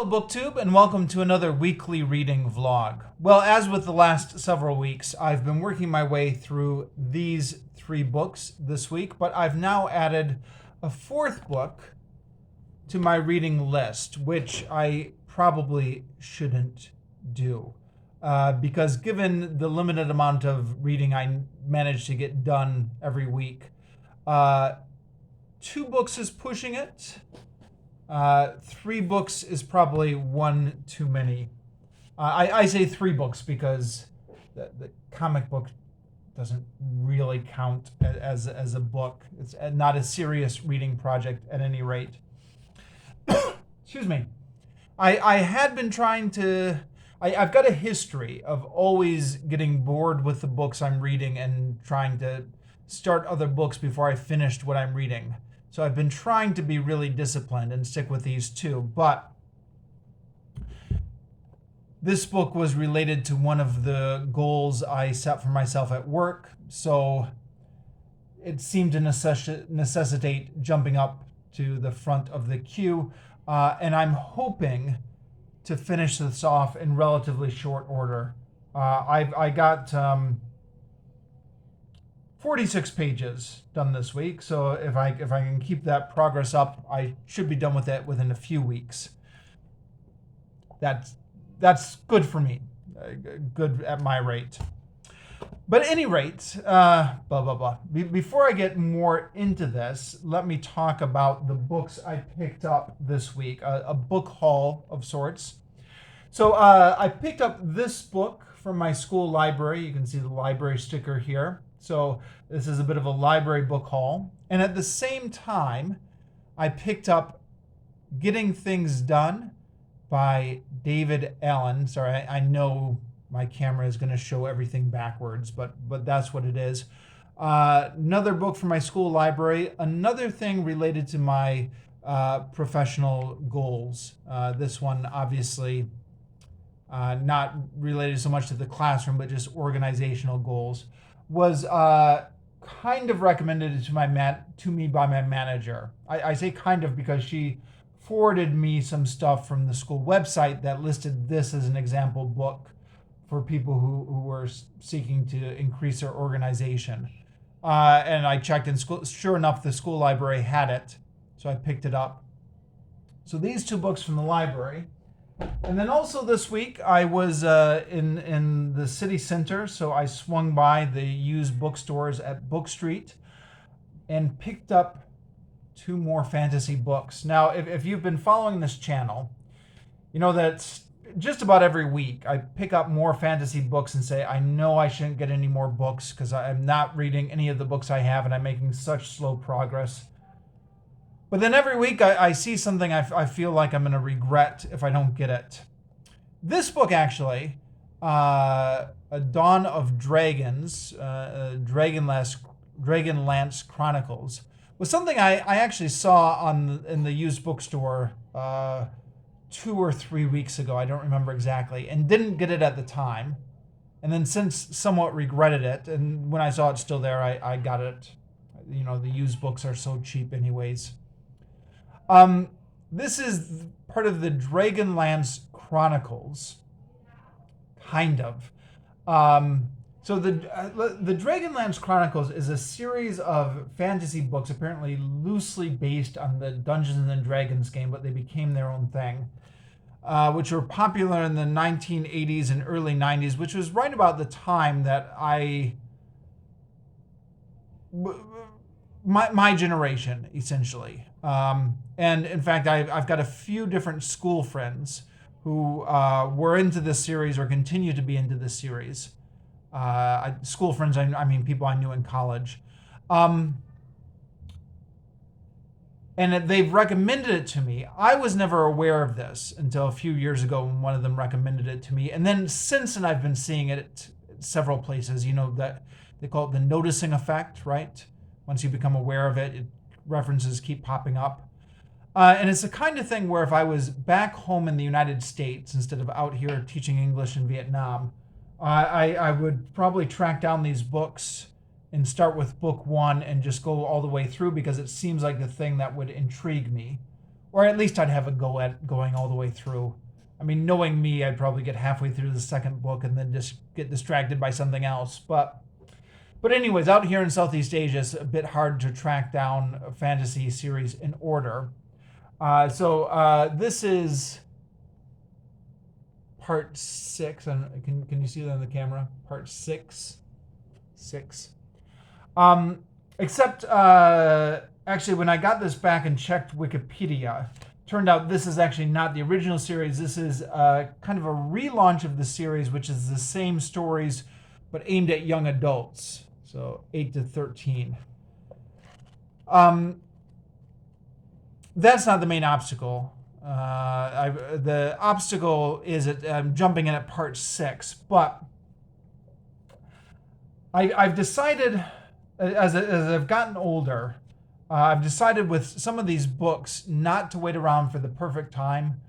Hello, BookTube, and welcome to another weekly reading vlog. Well, as with the last several weeks, I've been working my way through these 3 books this week, but I've now added a 4th book to my reading list, which I probably shouldn't do. Because given the limited amount of reading I manage to get done every week, 2 books is pushing it. 3 books is probably one too many. I say 3 books because the comic book doesn't really count as a book. It's not a serious reading project at any rate. Excuse me. I had been trying to... I've got a history of always getting bored with the books I'm reading and trying to start other books before I finished what I'm reading. So I've been trying to be really disciplined and stick with these 2, but this book was related to one of the goals I set for myself at work, so it seemed to necessitate jumping up to the front of the queue, and I'm hoping to finish this off in relatively short order. I got 46 pages done this week, so if I can keep that progress up, I should be done with it within a few weeks. That's good for me, good at my rate. But at any rate, before I get more into this, let me talk about the books I picked up this week, a book haul of sorts. So I picked up this book from my school library. You can see the library sticker here. So this is a bit of a library book haul. And at the same time, I picked up Getting Things Done by David Allen. Sorry, I know my camera is going to show everything backwards, but that's what it is. Another book from my school library. Another thing related to my professional goals. This one, obviously, not related so much to the classroom, but just organizational goals. Was kind of recommended to me by my manager. I say kind of because she forwarded me some stuff from the school website that listed this as an example book for people who were seeking to increase their organization. And I checked in school. Sure enough, the school library had it, so I picked it up. So these 2 books from the library. And then also this week, I was in the city center, so I swung by the used bookstores at Book Street and picked up 2 more fantasy books. Now, if you've been following this channel, you know that just about every week I pick up more fantasy books and say, I know I shouldn't get any more books because I'm not reading any of the books I have and I'm making such slow progress. But then every week I see something I feel like I'm going to regret if I don't get it. This book, actually, A Dawn of Dragons, Dragonlance Chronicles, was something I actually saw in the used bookstore 2 or 3 weeks ago. I don't remember exactly, and didn't get it at the time. And then since somewhat regretted it, and when I saw it still there, I got it. You know, the used books are so cheap anyways. This is part of the Dragonlance Chronicles, kind of. So the Dragonlance Chronicles is a series of fantasy books, apparently loosely based on the Dungeons and Dragons game, but they became their own thing, which were popular in the 1980s and early 90s, which was right about the time that my generation, essentially. And in fact, I've got a few different school friends who were into this series or continue to be into this series. School friends, I mean people I knew in college. And they've recommended it to me. I was never aware of this until a few years ago when one of them recommended it to me. And then since then, I've been seeing it at several places. You know, that they call it the noticing effect, right? Once you become aware of it, references keep popping up. And it's the kind of thing where if I was back home in the United States instead of out here teaching English in Vietnam, I would probably track down these books and start with book 1 and just go all the way through because it seems like the thing that would intrigue me. or at least I'd have a go at going all the way through. I mean, knowing me, I'd probably get halfway through the second book and then just get distracted by something else. But anyways, out here in Southeast Asia, it's a bit hard to track down a fantasy series in order. So this is part 6. Can you see that on the camera? Part 6. Except, actually, when I got this back and checked Wikipedia, turned out this is actually not the original series. This is kind of a relaunch of the series, which is the same stories, but aimed at young adults. So 8 to 13. That's not the main obstacle. The obstacle is I'm jumping in at part 6, but I've decided, as I've gotten older, I've decided with some of these books not to wait around for the perfect time.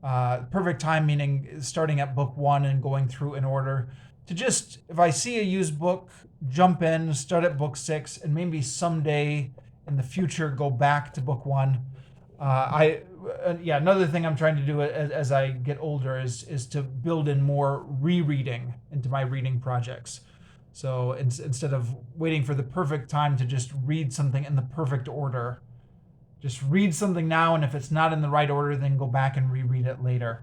Perfect time meaning starting at book 1 and going through in order. To just, if I see a used book, jump in, start at book 6, and maybe someday in the future go back to book 1. Another thing I'm trying to do as I get older is to build in more rereading into my reading projects. So instead of waiting for the perfect time to just read something in the perfect order, just read something now, and if it's not in the right order, then go back and reread it later.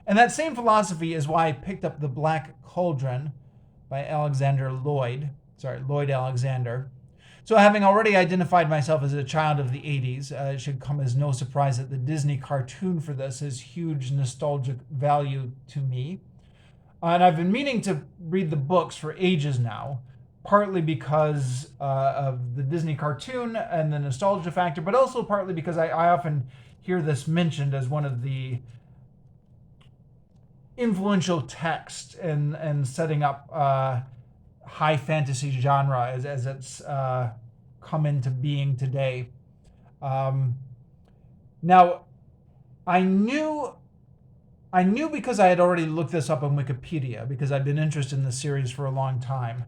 And that same philosophy is why I picked up The Black Cauldron by Lloyd Alexander. So having already identified myself as a child of the 80s, it should come as no surprise that the Disney cartoon for this has huge nostalgic value to me. And I've been meaning to read the books for ages now, partly because of the Disney cartoon and the nostalgia factor, but also partly because I often hear this mentioned as one of the influential texts in setting up high fantasy genre as it's come into being today. Now, I knew because I had already looked this up on Wikipedia, because I'd been interested in the series for a long time,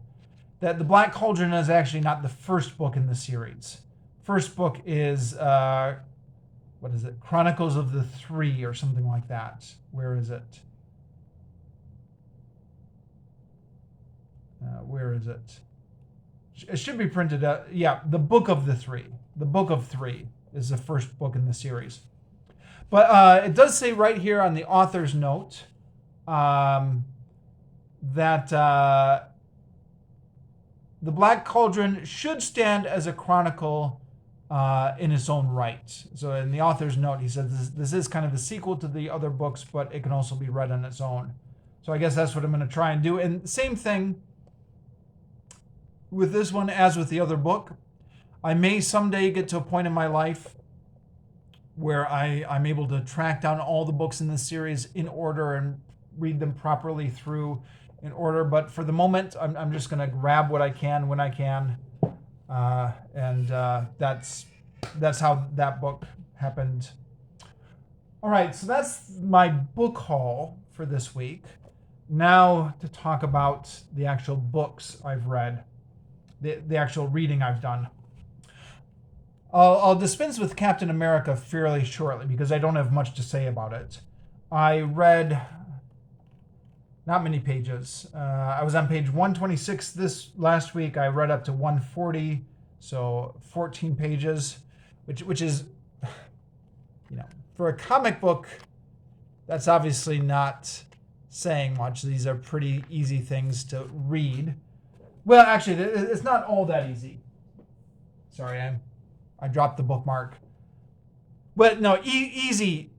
that The Black Cauldron is actually not the first book in the series. First book is, Chronicles of the Three or something like that. Where is it? Where is it? It should be printed out. Yeah, The Book of the Three. The Book of Three is the first book in the series. But it does say right here on the author's note that The Black Cauldron should stand as a chronicle in its own right. So in the author's note, he says this is kind of a sequel to the other books, but it can also be read on its own. So I guess that's what I'm going to try and do. And same thing with this one as with the other book. I may someday get to a point in my life where I'm able to track down all the books in this series in order and read them properly through in order. But for the moment, I'm just going to grab what I can when I can. And that's how that book happened. All right, so that's my book haul for this week. Now to talk about the actual books I've read, the actual reading I've done. I'll dispense with Captain America fairly shortly because I don't have much to say about it. I read not many pages. I was on page 126 this last week. I read up to 140, so 14 pages, which is, for a comic book, that's obviously not saying much. These are pretty easy things to read. Well, actually, it's not all that easy. Sorry, I dropped the bookmark. But no, easy.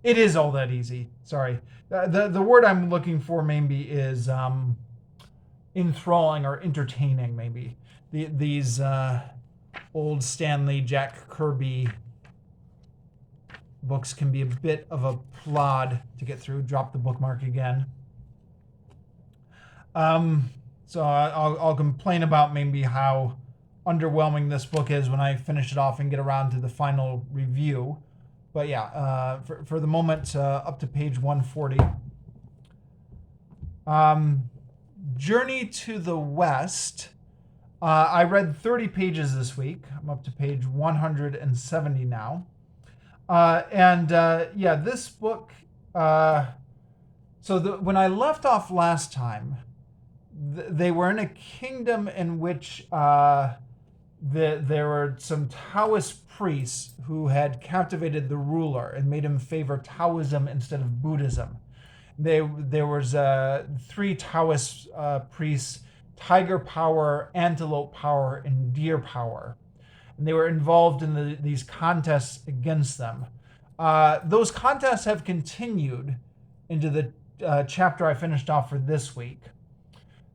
It is all that easy. Sorry. The word I'm looking for maybe is enthralling or entertaining, maybe. These old Stan Lee, Jack Kirby books can be a bit of a plod to get through. Drop the bookmark again. So I'll complain about maybe how underwhelming this book is when I finish it off and get around to the final review. But yeah, for the moment, up to page 140. Journey to the West I read 30 pages this week. I'm up to page 170 now. Yeah, this book, when I left off last time, they were in a kingdom in which there were some Taoist priests who had captivated the ruler and made him favor Taoism instead of Buddhism. There was 3 Taoist priests: tiger power, antelope power, and deer power. And they were involved in these contests against them. Those contests have continued into the chapter I finished off for this week.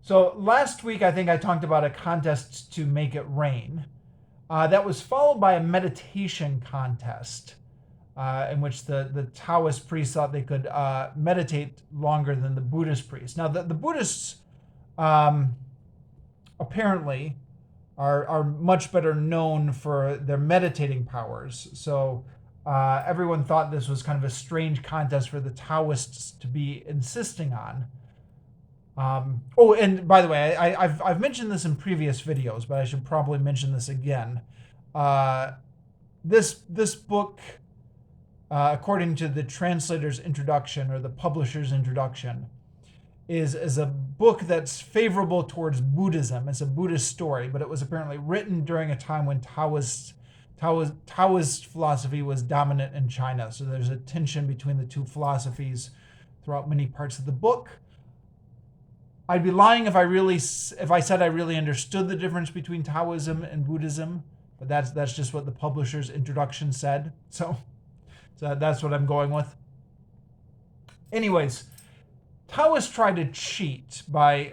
So last week, I think I talked about a contest to make it rain. That was followed by a meditation contest in which the Taoist priests thought they could meditate longer than the Buddhist priests. Now, the Buddhists apparently are much better known for their meditating powers. So everyone thought this was kind of a strange contest for the Taoists to be insisting on. And by the way, I've mentioned this in previous videos, but I should probably mention this again. This book, according to the translator's introduction or the publisher's introduction, is a book that's favorable towards Buddhism. It's a Buddhist story, but it was apparently written during a time when Taoist philosophy was dominant in China. So there's a tension between the two philosophies throughout many parts of the book. I'd be lying if I said I really understood the difference between Taoism and Buddhism, but that's just what the publisher's introduction said. So that's what I'm going with. Anyways, Taoists tried to cheat by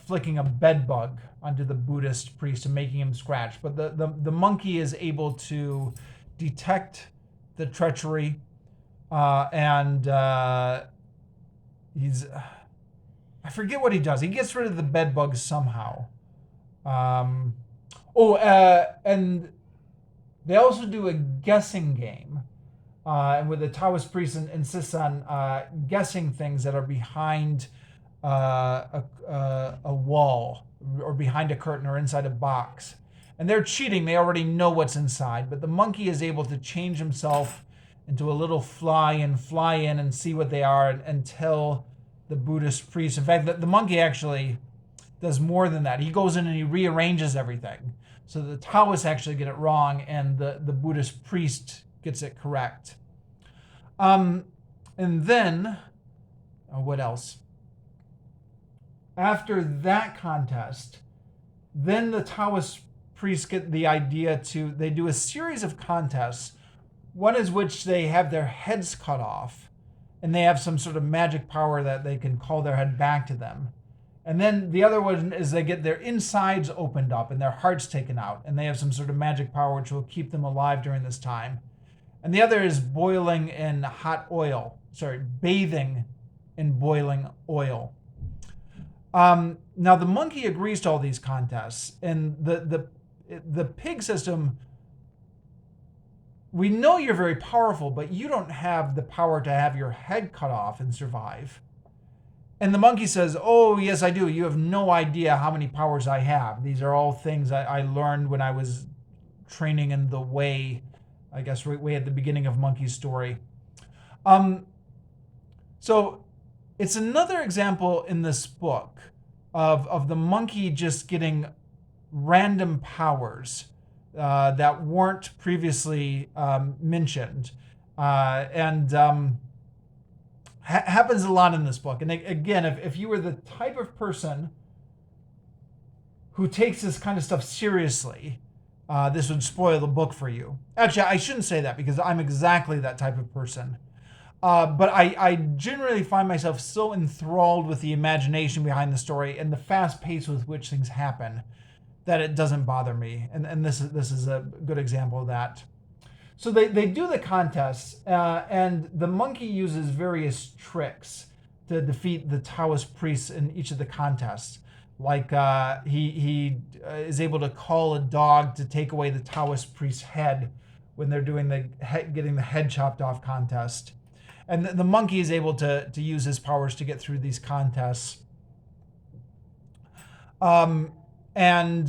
flicking a bed bug onto the Buddhist priest and making him scratch, but the monkey is able to detect the treachery, and he's. I forget what he does. He gets rid of the bed bugs somehow. And they also do a guessing game, and where the Taoist priest insists on guessing things that are behind a wall or behind a curtain or inside a box. And they're cheating. They already know what's inside, but the monkey is able to change himself into a little fly and fly in and see what they are and tell the Buddhist priest. In fact, the monkey actually does more than that. He goes in and he rearranges everything. So the Taoists actually get it wrong and the Buddhist priest gets it correct. And then, what else? After that contest, then the Taoist priests get the idea they do a series of contests. One is which they have their heads cut off, and they have some sort of magic power that they can call their head back to them. And then the other one is they get their insides opened up and their hearts taken out, and they have some sort of magic power which will keep them alive during this time. And the other is bathing in boiling oil. Now the monkey agrees to all these contests, and the pig system. We know you're very powerful, but you don't have the power to have your head cut off and survive. And the monkey says, oh, yes, I do. You have no idea how many powers I have. These are all things I learned when I was training in the Way, I guess, way at the beginning of Monkey's story. So it's another example in this book of the monkey just getting random powers that weren't previously mentioned, happens a lot in this book. And again, if you were the type of person who takes this kind of stuff seriously, this would spoil the book for you. Actually, I shouldn't say that because I'm exactly that type of person. But I generally find myself so enthralled with the imagination behind the story and the fast pace with which things happen that it doesn't bother me. And this is a good example of that. So they do the contests, and the monkey uses various tricks to defeat the Taoist priests in each of the contests. Like he is able to call a dog to take away the Taoist priest's head when they're doing getting the head chopped off contest. And the monkey is able to use his powers to get through these contests. And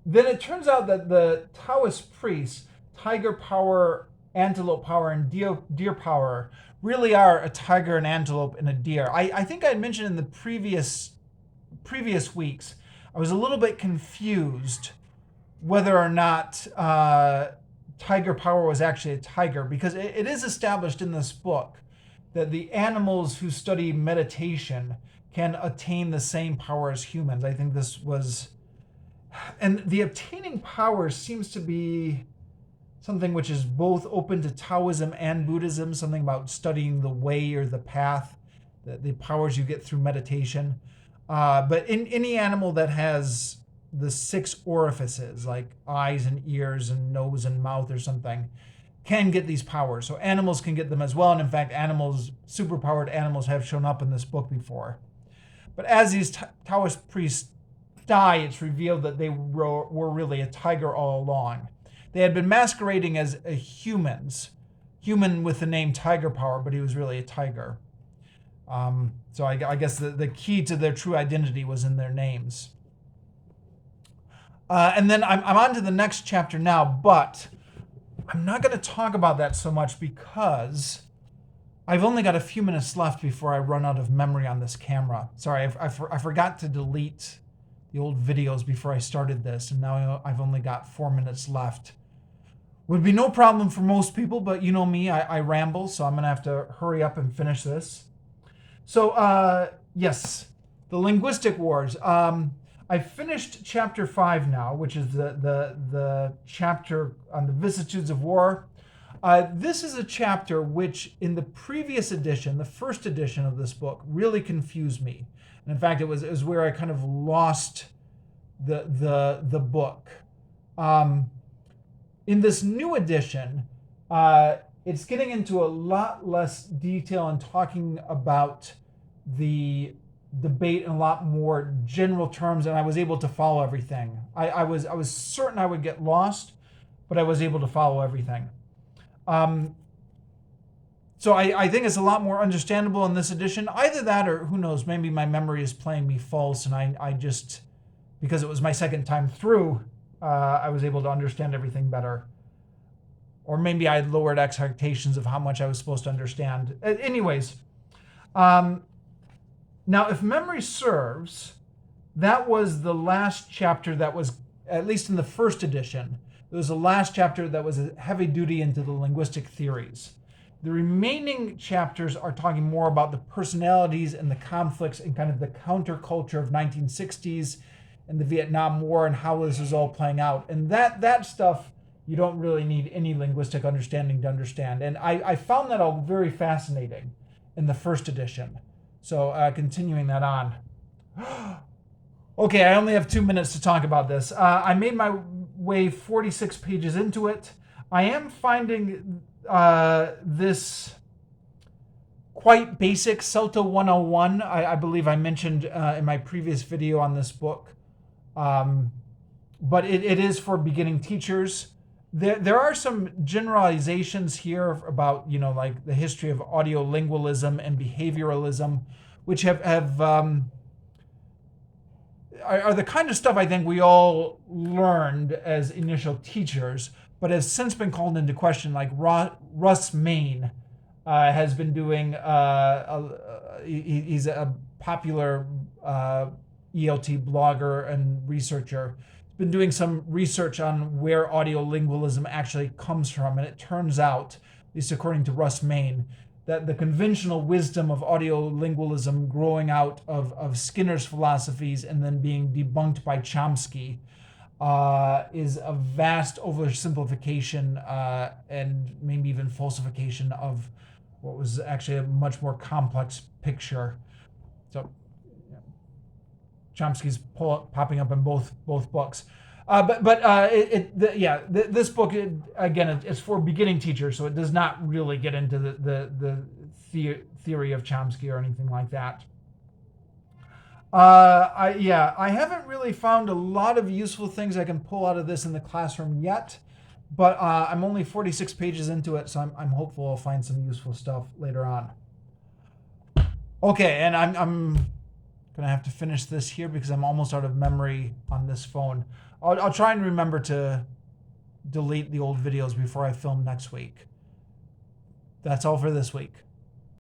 then it turns out that the Taoist priests, tiger power, antelope power, and deer power, really are a tiger, an antelope, and a deer. I think I had mentioned in the previous weeks, I was a little bit confused whether or not tiger power was actually a tiger, because it is established in this book that the animals who study meditation can attain the same power as humans. I think this was, and the obtaining power seems to be something which is both open to Taoism and Buddhism, something about studying the way or the path, the powers you get through meditation. But in any animal that has the 6 orifices, like eyes and ears and nose and mouth or something, can get these powers. So animals can get them as well. And in fact, superpowered animals have shown up in this book before. But as these Taoist priests die, it's revealed that they were really a tiger all along. They had been masquerading as human with the name Tiger Power, but he was really a tiger. So I guess the key to their true identity was in their names. And then I'm on to the next chapter now, but I'm not going to talk about that so much because I've only got a few minutes left before I run out of memory on this camera. Sorry, I forgot to delete the old videos before I started this, and now I've only got 4 minutes left. Would be no problem for most people, but you know me, I ramble, so I'm going to have to hurry up and finish this. So, yes, the Linguistic Wars. I finished chapter 5 now, which is the chapter on the vicissitudes of war. This is a chapter which, in the previous edition, the first edition of this book, really confused me. And in fact, it was where I kind of lost the book. In this new edition, it's getting into a lot less detail and talking about the debate in a lot more general terms, and I was able to follow everything. I was certain I would get lost, but I was able to follow everything. So I think it's a lot more understandable in this edition. Either that, or who knows, maybe my memory is playing me false, and I just, because it was my second time through, I was able to understand everything better. Or maybe I had lowered expectations of how much I was supposed to understand. Anyways, now if memory serves, that was the last chapter that was, at least in the first edition, it was the last chapter that was a heavy duty into the linguistic theories. The remaining chapters are talking more about the personalities and the conflicts and kind of the counterculture of 1960s and the Vietnam War and how this is all playing out. And that stuff, you don't really need any linguistic understanding to understand. And I found that all very fascinating in the first edition. So continuing that on. Okay, I only have 2 minutes to talk about this. I made my way 46 pages into it. I am finding this quite basic. Celto 101, I believe I mentioned in my previous video on this book. But it is for beginning teachers. There are some generalizations here about, like the history of audiolingualism and behavioralism, which are the kind of stuff I think we all learned as initial teachers, but has since been called into question. Like Russ Main has been doing, he's a popular ELT blogger and researcher. He's been doing some research on where audiolingualism actually comes from, and it turns out, at least according to Russ Main, that the conventional wisdom of audiolingualism growing out of Skinner's philosophies and then being debunked by Chomsky is a vast oversimplification and maybe even falsification of what was actually a much more complex picture. So Chomsky's popping up in both books. This book, it's for beginning teachers, so it does not really get into the theory of Chomsky or anything like that. I haven't really found a lot of useful things I can pull out of this in the classroom yet, but I'm only 46 pages into it, so I'm hopeful I'll find some useful stuff later on. Okay, and I'm Gonna have to finish this here because I'm almost out of memory on this phone. I'll try and remember to delete the old videos before I film next week. That's all for this week.